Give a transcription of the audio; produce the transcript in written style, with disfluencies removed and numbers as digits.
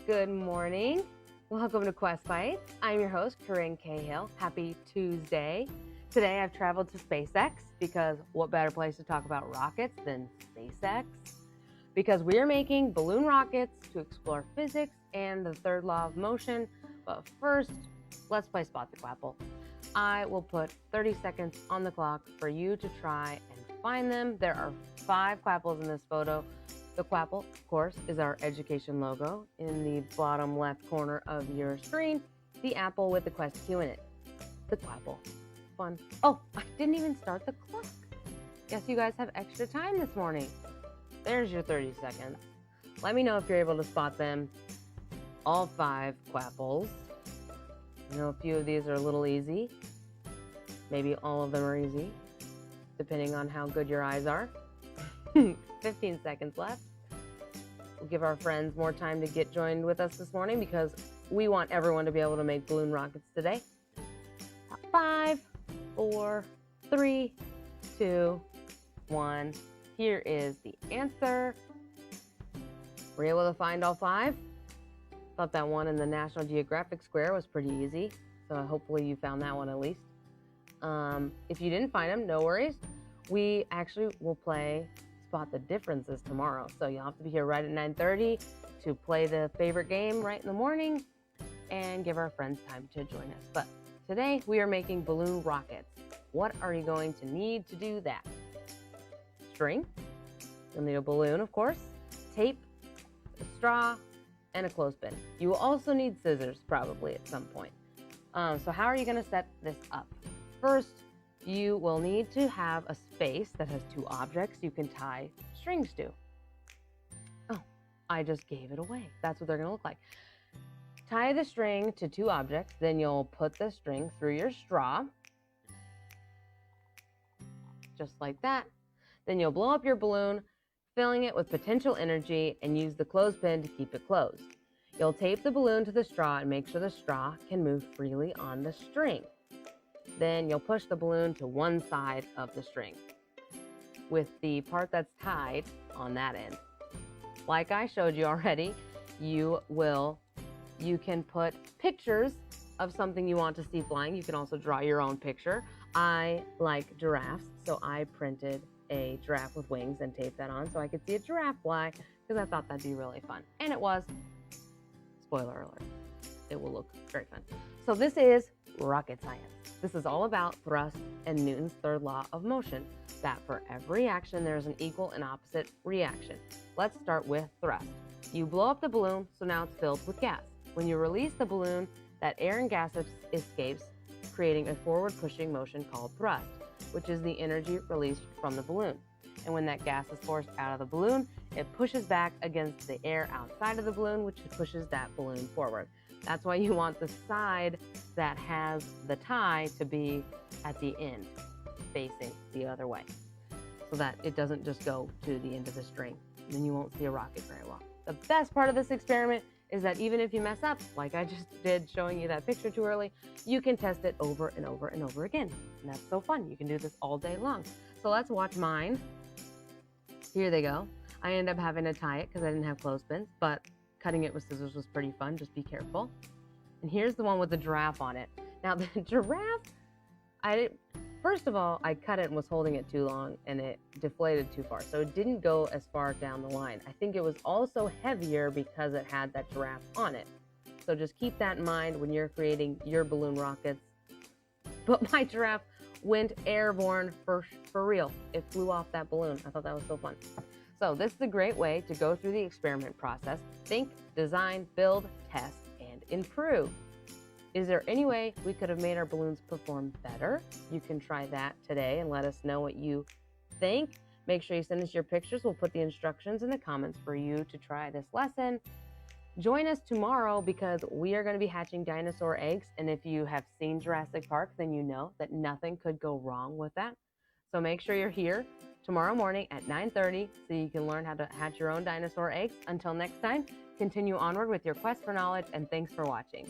Good morning. Welcome to Quest Bites. I'm your host, Corinne Cahill. Happy Tuesday. Today I've traveled to SpaceX because what better place to talk about rockets than SpaceX? Because we are making balloon rockets to explore physics and the third law of motion. But first, let's play Spot the Quapple. I will put 30 seconds on the clock for you to try and find them. There are 5 Quapples in this photo. The Quapple, of course, is our education logo in the bottom left corner of your screen. The apple with the Quest Q in it. The Quapple. Fun. Oh, I didn't even start the clock. Guess you guys have extra time this morning. There's your 30 seconds. Let me know if you're able to spot them. All 5 Quapples. I know a few of these are a little easy. Maybe all of them are easy, depending on how good your eyes are. 15 seconds left. We'll give our friends more time to get joined with us this morning because we want everyone to be able to make balloon rockets today. 5, 4, 3, 2, 1. Here is the answer. Were you able to find all 5? Thought that one in the National Geographic Square was pretty easy, so hopefully you found that one at least. If you didn't find them, no worries. We actually will play Spot the Differences tomorrow, so you'll have to be here right at 9:30 to play the favorite game right in the morning and give our friends time to join us. But today we are making balloon rockets. What are you going to need to do that? String. You'll need a balloon, of course, tape, a straw, and a clothespin. You will also need scissors probably at some point. So how are you going to set this up? First, you will need to have a space that has 2 objects you can tie strings to. Oh, I just gave it away. That's what they're going to look like. Tie the string to 2 objects, then you'll put the string through your straw, just like that. Then you'll blow up your balloon, filling it with potential energy, and use the clothespin to keep it closed. You'll tape the balloon to the straw and make sure the straw can move freely on the string. Then you'll push the balloon to one side of the string with the part that's tied on that end. Like I showed you already, you can put pictures of something you want to see flying. You can also draw your own picture. I like giraffes, so I printed a giraffe with wings and taped that on so I could see a giraffe fly because I thought that'd be really fun. And it was. Spoiler alert. It will look very fun. So this is rocket science. This is all about thrust and Newton's third law of motion, that for every action there is an equal and opposite reaction. Let's start with thrust. You blow up the balloon, so now it's filled with gas. When you release the balloon, that air and gas escapes, creating a forward pushing motion called thrust, which is the energy released from the balloon. And when that gas is forced out of the balloon, it pushes back against the air outside of the balloon, which pushes that balloon forward. That's why you want the side that has the tie to be at the end, facing the other way, so that it doesn't just go to the end of the string. Then you won't see a rocket very well. The best part of this experiment is that even if you mess up, like I just did showing you that picture too early, you can test it over and over and over again. And that's so fun. You can do this all day long. So let's watch mine. Here they go. I ended up having to tie it because I didn't have clothespins, but cutting it with scissors was pretty fun. Just be careful. And here's the one with the giraffe on it. Now the giraffe, first of all, I cut it and was holding it too long and it deflated too far. So it didn't go as far down the line. I think it was also heavier because it had that giraffe on it. So just keep that in mind when you're creating your balloon rockets. But my giraffe went airborne for real. It flew off that balloon. I thought that was so fun. So this is a great way to go through the experiment process. Think, design, build, test, and improve. Is there any way we could have made our balloons perform better? You can try that today and let us know what you think. Make sure you send us your pictures. We'll put the instructions in the comments for you to try this lesson. Join us tomorrow because we are going to be hatching dinosaur eggs. And if you have seen Jurassic Park, then you know that nothing could go wrong with that. So make sure you're here tomorrow morning at 9:30 so you can learn how to hatch your own dinosaur eggs. Until next time, continue onward with your quest for knowledge, and thanks for watching.